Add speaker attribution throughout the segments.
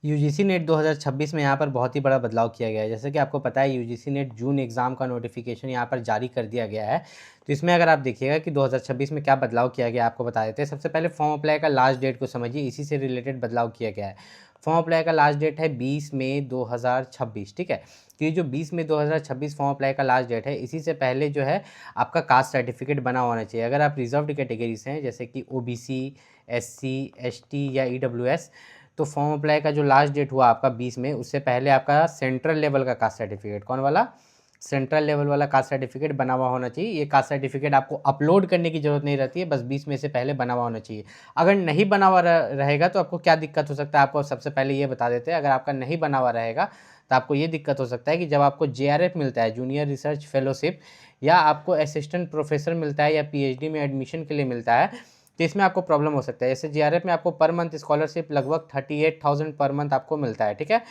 Speaker 1: UGC net 2026 में यहाँ पर बहुत ही बड़ा बदलाव किया गया है। जैसे कि आपको पता है यूजीसी नेट जून एग्ज़ाम का नोटिफिकेशन यहाँ पर जारी कर दिया गया है। तो इसमें अगर आप देखिएगा कि 2026 में क्या बदलाव किया गया है, आपको बता देते हैं। सबसे पहले फॉर्म अप्लाई का लास्ट डेट को समझिए, इसी से रिलेटेड बदलाव किया गया है। फॉर्म अप्लाई का लास्ट डेट है 20 मई 2026, ठीक है। तो ये जो 20 मई 2026 फॉर्म अप्लाई का लास्ट डेट है, इसी से पहले जो है आपका कास्ट सर्टिफिकेट बना होना चाहिए। अगर आप रिजर्व्ड कैटेगरी से हैं, जैसे कि ओबीसी, एससी, एसटी या ईडब्ल्यूएस, तो फॉर्म अप्लाई का जो लास्ट डेट हुआ आपका 20 में, उससे पहले आपका सेंट्रल लेवल का कास्ट सर्टिफिकेट, कौन वाला, सेंट्रल लेवल वाला कास्ट सर्टिफिकेट बना हुआ होना चाहिए। ये कास्ट सर्टिफिकेट आपको अपलोड करने की ज़रूरत नहीं रहती है, बस 20 में से पहले बना हुआ होना चाहिए। अगर नहीं बना हुआ रहेगा तो आपको क्या दिक्कत हो सकता है, आपको सबसे पहले ये बता देते हैं। अगर आपका नहीं बना हुआ रहेगा तो आपको ये दिक्कत हो सकता है कि जब आपको जेआरएफ मिलता है, जूनियर रिसर्च फेलोशिप, या आपको असिस्टेंट प्रोफेसर मिलता है, या पीएचडी में एडमिशन के लिए मिलता है, तो इसमें आपको प्रॉब्लम हो सकता है। जैसे जेआरएफ में आपको पर मंथ स्कॉलरशिप लगभग 38,000 पर मंथ आपको मिलता है, ठीक है।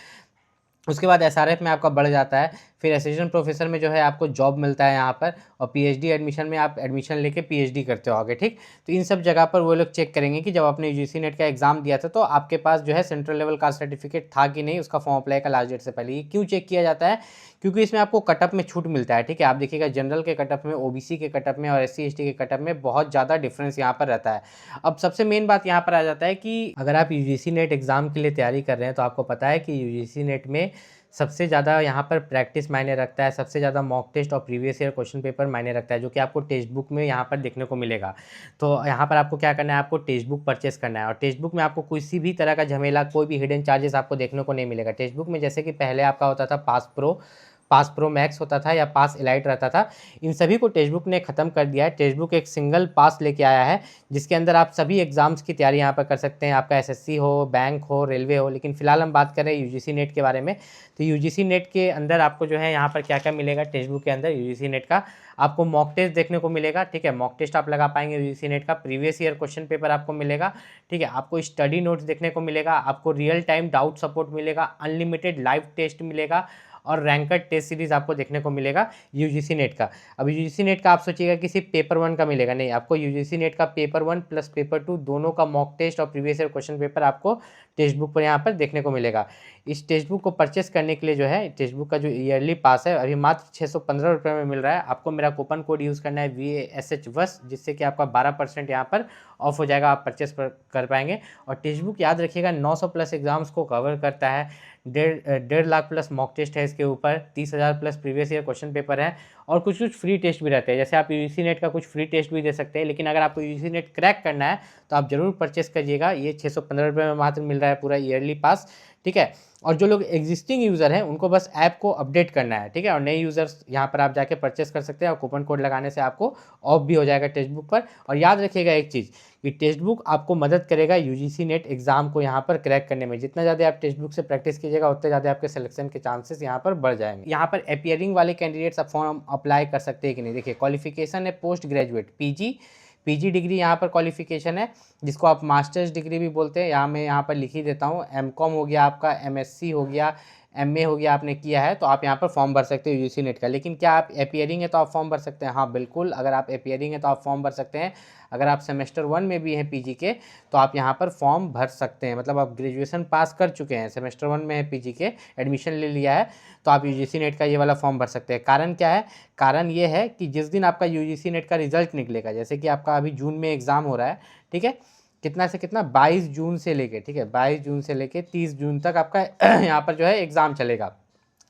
Speaker 1: उसके बाद एसआरएफ में आपका बढ़ जाता है, फिर असिस्टेंट प्रोफेसर में जो है आपको जॉब मिलता है यहाँ पर, और पीएचडी एडमिशन में आप एडमिशन लेके पीएचडी करते हो आगे, ठीक। तो इन सब जगह पर वो लोग चेक करेंगे कि जब आपने यूजीसी नेट का एग्जाम दिया था तो आपके पास जो है सेंट्रल लेवल कास्ट सर्टिफिकेट था कि नहीं, उसका फॉर्म अप्लाई का लास्ट डेट से पहले। ये क्यों चेक किया जाता है, क्योंकि इसमें आपको कटअप में छूट मिलता है, ठीक है। आप देखिएगा जनरल के कटअप में, ओबीसी के कटअप में और एससी एसटी के कटअप में बहुत ज़्यादा डिफरेंस यहाँ पर रहता है। अब सबसे मेन बात यहाँ पर आ जाता है कि अगर आप यूजीसी नेट एग्जाम के लिए तैयारी कर रहे हैं तो आपको पता है कि यूजीसी नेट में सबसे ज़्यादा यहाँ पर प्रैक्टिस मायने रखता है, सबसे ज़्यादा मॉक टेस्ट और प्रीवियस ईयर क्वेश्चन पेपर मायने रखता है, जो कि आपको टेक्स्ट बुक में यहाँ पर देखने को मिलेगा। तो यहाँ पर आपको क्या करना है, आपको टेक्स्ट बुक परचेस करना है, और टेक्स्ट बुक में आपको किसी भी तरह का झमेला, कोई भी हिडन चार्जेस आपको देखने को नहीं मिलेगा। टेक्स्ट बुक में जैसे कि पहले आपका होता था पास प्रो मैक्स होता था या पास एलाइट रहता था, इन सभी को टेक्स्ट बुक ने ख़त्म कर दिया है। टेक्स्ट बुक एक सिंगल पास लेके आया है, जिसके अंदर आप सभी एग्जाम्स की तैयारी यहाँ पर कर सकते हैं, आपका एसएससी हो, बैंक हो, रेलवे हो। लेकिन फिलहाल हम बात करें यूजीसी नेट के बारे में, तो यूजीसी नेट के अंदर आपको जो है यहाँ पर क्या क्या मिलेगा, टेक्स्ट बुक के अंदर यूजीसी नेट का आपको मॉक टेस्ट देखने को मिलेगा, ठीक है। मॉक टेस्ट आप लगा पाएंगे यूजीसी नेट का, प्रीवियस ईयर क्वेश्चन पेपर आपको मिलेगा, ठीक है। आपको स्टडी नोट्स देखने को मिलेगा, आपको रियल टाइम डाउट सपोर्ट मिलेगा, अनलिमिटेड लाइव टेस्ट मिलेगा, और रैंकर टेस्ट सीरीज आपको देखने को मिलेगा यूजीसी नेट का। अब यूजीसी नेट का आप सोचिएगा कि सिर्फ पेपर 1 का मिलेगा, नहीं, आपको यूजीसी नेट का पेपर 1 प्लस पेपर 2 दोनों का मॉक टेस्ट और प्रीवियस ईयर क्वेश्चन पेपर आपको टेक्स्ट बुक पर यहाँ पर देखने को मिलेगा। इस टेक्स्ट बुक को परचेस करने के लिए जो है, टेक्स्ट बुक का जो ईयरली पास है अभी मात्र 615 रुपये में मिल रहा है। आपको मेरा कूपन कोड यूज़ करना है VASH, जिससे कि आपका 12% यहाँ पर ऑफ हो जाएगा, आप परचेस कर पाएंगे। और टेक्स्ट बुक याद रखिएगा 900 प्लस एग्जाम्स को कवर करता है, 1.5 लाख प्लस मॉक टेस्ट है इसके ऊपर, 30,000 plus previous year question paper है, और कुछ फ्री टेस्ट भी रहते हैं। जैसे आप यूजीसी नेट का कुछ फ्री टेस्ट भी दे सकते हैं, लेकिन अगर आपको यूजीसी नेट क्रैक करना है तो आप जरूर परचेस करिएगा। ये 615 रुपये में मात्र मिल रहा है पूरा ईयरली पास, ठीक है। और जो लोग एग्जिस्टिंग यूज़र हैं उनको बस ऐप को अपडेट करना है, ठीक है। और नए यूज़र्स यहाँ पर आप जाके परचेस कर सकते हैं, और कूपन कोड लगाने से आपको ऑफ भी हो जाएगा टेक्स्ट बुक पर। और याद रखिएगा एक चीज़ कि टेक्स्ट बुक आपको मदद करेगा यूजीसी नेट एग्जाम को यहाँ पर क्रैक करने में। जितना ज़्यादा आप टेक्स्ट बुक से प्रैक्टिस कीजिएगा, उतने ज़्यादा आपके सिलेक्शन के चांसेस यहाँ पर बढ़ जाएंगे। यहाँ पर अपीयरिंग वाले कैंडिडेट्स आप फॉर्म अप्लाई कर सकते हैं कि नहीं, देखिए क्वालिफिकेशन है पोस्ट ग्रेजुएट, पीजी डिग्री यहाँ पर क्वालिफिकेशन है, जिसको आप मास्टर्स डिग्री भी बोलते हैं। मैं यहाँ पर लिख ही देता हूँ, एमकॉम हो गया आपका, एमएससी हो गया, एमए हो गया, आपने किया है तो आप यहाँ पर फॉर्म भर सकते हो यूजीसी नेट का। लेकिन क्या आप अपीयरिंग है तो आप फॉर्म भर सकते हैं? हाँ बिल्कुल, अगर आप अपीयरिंग है तो आप फॉर्म भर सकते हैं। अगर आप सेमेस्टर 1 में भी हैं पीजी के तो आप यहाँ पर फॉर्म भर सकते हैं। मतलब आप ग्रेजुएशन पास कर चुके हैं, सेमेस्टर 1 में है पीजी के, एडमिशन ले लिया है, तो आप यूजीसी नेट का ये वाला फॉर्म भर सकते हैं। कारण क्या है? कारण ये है कि जिस दिन आपका यूजीसी नेट का रिजल्ट निकलेगा, जैसे कि आपका अभी जून में एग्ज़ाम हो रहा है, ठीक है, कितना से कितना 22 जून से लेके, ठीक है, 22 जून से लेके 30 जून तक आपका यहाँ पर जो है एग्ज़ाम चलेगा।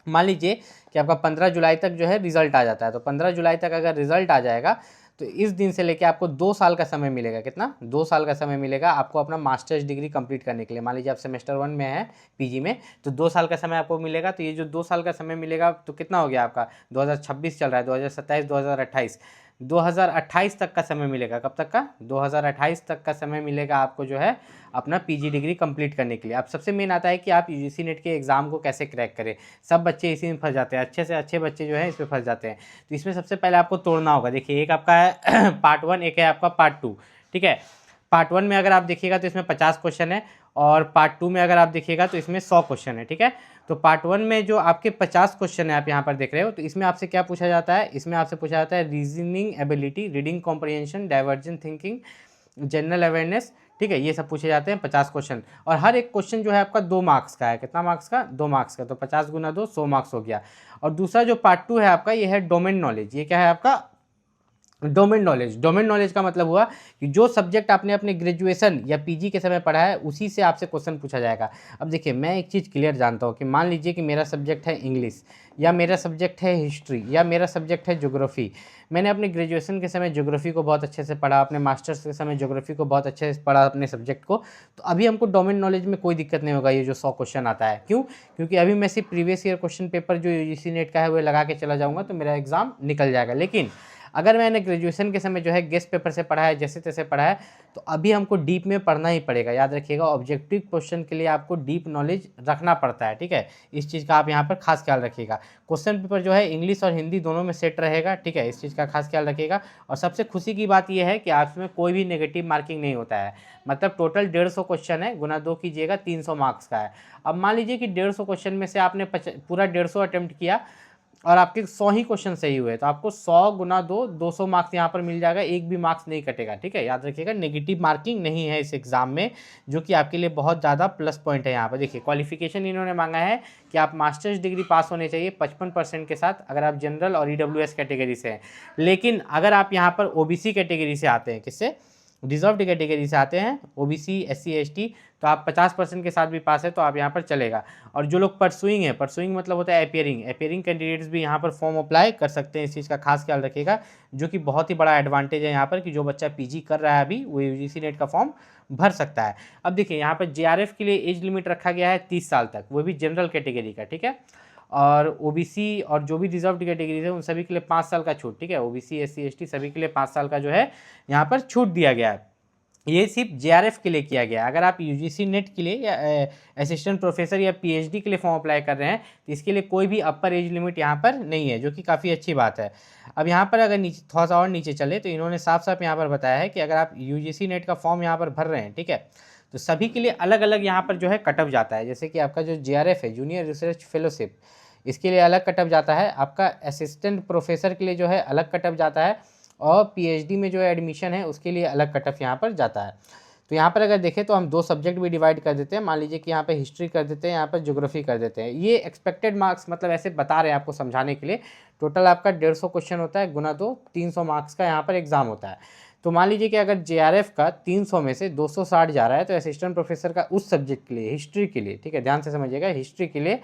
Speaker 1: मान लीजिए कि आपका 15 जुलाई तक जो है रिजल्ट आ जाता है, तो 15 जुलाई तक अगर रिजल्ट आ जाएगा तो इस दिन से लेके आपको 2 साल का समय मिलेगा। कितना? 2 साल का समय मिलेगा आपको अपना मास्टर्स डिग्री कंप्लीट करने के लिए। मान लीजिए आप सेमेस्टर 1 में है पीजी में, तो 2 साल का समय आपको मिलेगा। तो ये जो 2 साल का समय मिलेगा तो कितना हो गया आपका, 2026 चल रहा है, 2027, 2028, 2028 तक का समय मिलेगा। कब तक का? 2028 तक का समय मिलेगा आपको जो है अपना पीजी डिग्री कंप्लीट करने के लिए। अब सबसे मेन आता है कि आप यूजीसी नेट के एग्ज़ाम को कैसे क्रैक करें। सब बच्चे इसी में फंस जाते हैं, अच्छे से अच्छे बच्चे जो है इसमें फंस जाते हैं। तो इसमें सबसे पहले आपको तोड़ना होगा। देखिए, एक आपका है पार्ट 1, एक है आपका पार्ट 2, ठीक है। पार्ट 1 में अगर आप देखिएगा तो इसमें 50 क्वेश्चन है, और पार्ट 2 में अगर आप देखिएगा तो इसमें 100 क्वेश्चन है, ठीक है। तो पार्ट 1 में जो आपके 50 क्वेश्चन है आप यहाँ पर देख रहे हो, तो इसमें आपसे क्या पूछा जाता है? इसमें आपसे पूछा जाता है reasoning ability, reading comprehension, divergent thinking, general awareness, ठीक है, ये सब पूछे जाते हैं 50 क्वेश्चन, और हर एक क्वेश्चन जो है आपका 2 मार्क्स का है। कितना मार्क्स का? 2 मार्क्स का। तो 50 गुना 2 100 मार्क्स हो गया। और दूसरा जो पार्ट 2 है आपका, ये है डोमेन नॉलेज। ये क्या है आपका? Domain knowledge. डोमेन नॉलेज का मतलब हुआ कि जो सब्जेक्ट आपने अपने ग्रेजुएशन या पीजी के समय पढ़ा है उसी से आपसे क्वेश्चन पूछा जाएगा। अब देखिए, मैं एक चीज़ क्लियर जानता हूँ कि मान लीजिए कि मेरा सब्जेक्ट है इंग्लिश, या मेरा सब्जेक्ट है हिस्ट्री, या मेरा सब्जेक्ट है ज्योग्राफी। मैंने अपने ग्रेजुएशन के समय ज्योग्राफी को बहुत अच्छे से पढ़ा, अपने मास्टर्स के समय ज्योग्राफी को बहुत अच्छे से पढ़ा अपने सब्जेक्ट को, तो अभी हमको डोमेन नॉलेज में कोई दिक्कत नहीं होगा। ये जो 100 क्वेश्चन आता है, क्यों? क्योंकि अभी मैं सिर्फ प्रीवियस ईयर क्वेश्चन पेपर जो यूजीसी नेट का है वो लगा के चला जाऊँगा, तो मेरा एग्जाम निकल जाएगा। लेकिन अगर मैंने ग्रेजुएशन के समय जो है गेस्ट पेपर से पढ़ा है, जैसे तैसे पढ़ा है, तो अभी हमको डीप में पढ़ना ही पड़ेगा। याद रखिएगा, ऑब्जेक्टिव क्वेश्चन के लिए आपको डीप नॉलेज रखना पड़ता है, ठीक है। इस चीज़ का आप यहाँ पर खास ख्याल रखिएगा। क्वेश्चन पेपर जो है इंग्लिश और हिंदी दोनों में सेट रहेगा, ठीक है, इस चीज़ का खास ख्याल रखिएगा। और सबसे खुशी की बात यह है कि आपमें कोई भी नेगेटिव मार्किंग नहीं होता है। मतलब टोटल 150 क्वेश्चन है, गुना 2 कीजिएगा, 300 मार्क्स का है। अब मान लीजिए कि 150 क्वेश्चन में से आपने पूरा 150 अटेम्प्ट किया और आपके 100 ही क्वेश्चन सही हुए, तो आपको 100 गुना 2 200 मार्क्स यहाँ पर मिल जाएगा, एक भी मार्क्स नहीं कटेगा, ठीक है। याद रखिएगा, नेगेटिव मार्किंग नहीं है इस एग्जाम में, जो कि आपके लिए बहुत ज़्यादा प्लस पॉइंट है। यहाँ पर देखिए, क्वालिफिकेशन इन्होंने मांगा है कि आप मास्टर्स डिग्री पास होने चाहिए 55% के साथ, अगर आप जनरल और ईडब्ल्यूएस कैटेगरी से हैं। लेकिन अगर आप यहाँ पर ओबीसी कैटेगरी से आते हैं, किससे? रिजर्व्ड कैटेगरी से आते हैं, ओबीसी, एससी, एसटी, तो आप 50% के साथ भी पास है तो आप यहाँ पर चलेगा। और जो लोग परसुइंग है, परसुइंग मतलब होता है अपियरिंग कैंडिडेट्स भी यहाँ पर फॉर्म अप्लाई कर सकते हैं। इस चीज़ का खास ख्याल रखिएगा, जो कि बहुत ही बड़ा एडवांटेज है यहाँ पर, कि जो बच्चा पीजी कर रहा है अभी, वो यूजीसी नेट का फॉर्म भर सकता है। अब देखिए, यहाँ पर जेआरएफ के लिए एज लिमिट रखा गया है 30 साल तक, वो भी जनरल कैटेगरी का, ठीक है। और ओबीसी और जो भी रिजर्व्ड कैटेगरी है उन सभी के लिए 5 साल का छूट, ठीक है। ओबीसी, एससी, एसटी सभी के लिए 5 साल का जो है यहाँ पर छूट दिया गया है। ये सिर्फ जेआरएफ के लिए किया गया है। अगर आप यूजीसी नेट के लिए या असिस्टेंट प्रोफेसर या पीएचडी के लिए फॉर्म अप्लाई कर रहे हैं, तो इसके लिए कोई भी अपर एज लिमिट यहाँ पर नहीं है, जो कि काफ़ी अच्छी बात है। अब यहाँ पर अगर नीचे थोड़ा सा और नीचे चले, तो इन्होंने साफ साफ यहाँ पर बताया है कि अगर आप यूजीसी नेट का फॉर्म यहाँ पर भर रहे हैं, ठीक है, तो सभी के लिए अलग अलग यहाँ पर जो है कटअप जाता है। जैसे कि आपका जो जेआरएफ है, जूनियर रिसर्च फेलोशिप, इसके लिए अलग कटअप जाता है। आपका असिस्टेंट प्रोफेसर के लिए जो है अलग कटअप जाता है, और पीएचडी में जो एडमिशन है उसके लिए अलग कटअप यहाँ पर जाता है। तो यहाँ पर अगर देखें तो हम 2 सब्जेक्ट भी डिवाइड कर देते हैं। मान लीजिए कि यहाँ पे हिस्ट्री कर देते हैं, यहाँ पर ज्योग्राफी कर देते हैं। ये एक्सपेक्टेड मार्क्स, मतलब ऐसे बता रहे हैं आपको समझाने के लिए। टोटल आपका 150 क्वेश्चन होता है, गुना 2 300 मार्क्स का यहाँ पर एग्जाम होता है। तो मान लीजिए कि अगर जेआरएफ का 300 में से 260 जा रहा है, तो असिस्टेंट प्रोफेसर का उस सब्जेक्ट के लिए, हिस्ट्री के लिए, ठीक है, ध्यान से समझिएगा, हिस्ट्री के लिए,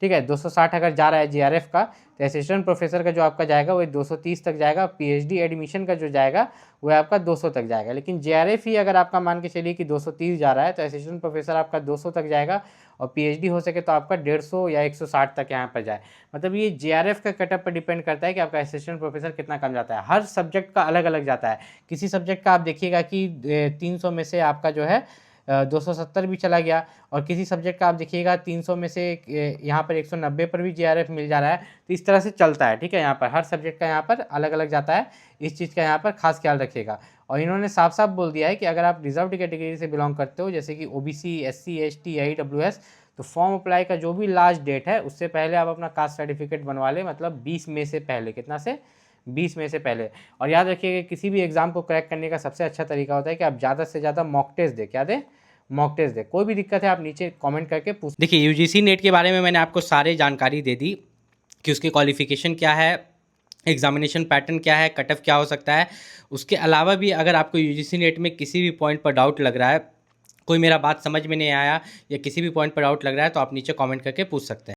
Speaker 1: ठीक है, 260 अगर जा रहा है जेआरएफ का, तो असिस्टेंट प्रोफेसर का जो आपका जाएगा वो 230 तक जाएगा। पीएचडी एडमिशन का जो जाएगा वो आपका 200 तक जाएगा। लेकिन जेआरएफ ही अगर आपका मान के चलिए कि 230 जा रहा है, तो असिस्टेंट प्रोफेसर आपका 200 तक जाएगा, और पीएचडी हो सके तो आपका 150 या 160 तक यहाँ पर जाए। मतलब ये जेआरएफ का कटअप पर डिपेंड करता है कि आपका असिस्टेंट प्रोफेसर कितना कम जाता है। हर सब्जेक्ट का अलग अलग जाता है। किसी सब्जेक्ट का आप देखिएगा कि 300 में से आपका जो है 270 भी चला गया, और किसी सब्जेक्ट का आप देखिएगा 300 में से यहाँ पर 190 पर भी जेआरएफ मिल जा रहा है। तो इस तरह से चलता है, ठीक है। यहाँ पर हर सब्जेक्ट का यहाँ पर अलग अलग जाता है, इस चीज़ का यहाँ पर खास ख्याल रखिएगा। और इन्होंने साफ साफ बोल दिया है कि अगर आप रिजर्व्ड कैटेगरी से बिलोंग करते हो, जैसे कि ओबीसी, एससी, एसटी या ईडब्ल्यूएस, तो फॉर्म अप्लाई का जो भी लास्ट डेट है उससे पहले आप अपना कास्ट सर्टिफिकेट बनवा लें, मतलब 20 मई से पहले। कितना से? 20 मई से पहले। और याद रखिएगा, किसी भी एग्जाम को क्रैक करने का सबसे अच्छा तरीका होता है कि आप ज़्यादा से ज़्यादा मॉक टेस्ट दें। क्या दें? मॉक टेस्ट दे। कोई भी दिक्कत है आप नीचे कमेंट करके पूछ। देखिए, यूजीसी नेट के बारे में मैंने आपको सारी जानकारी दे दी कि उसकी क्वालिफिकेशन क्या है, एग्जामिनेशन पैटर्न क्या है, कटअप क्या हो सकता है। उसके अलावा भी अगर आपको यूजीसी नेट में किसी भी पॉइंट पर डाउट लग रहा है, कोई मेरा बात समझ में नहीं आया या किसी भी पॉइंट पर डाउट लग रहा है, तो आप नीचे कमेंट करके पूछ सकते हैं।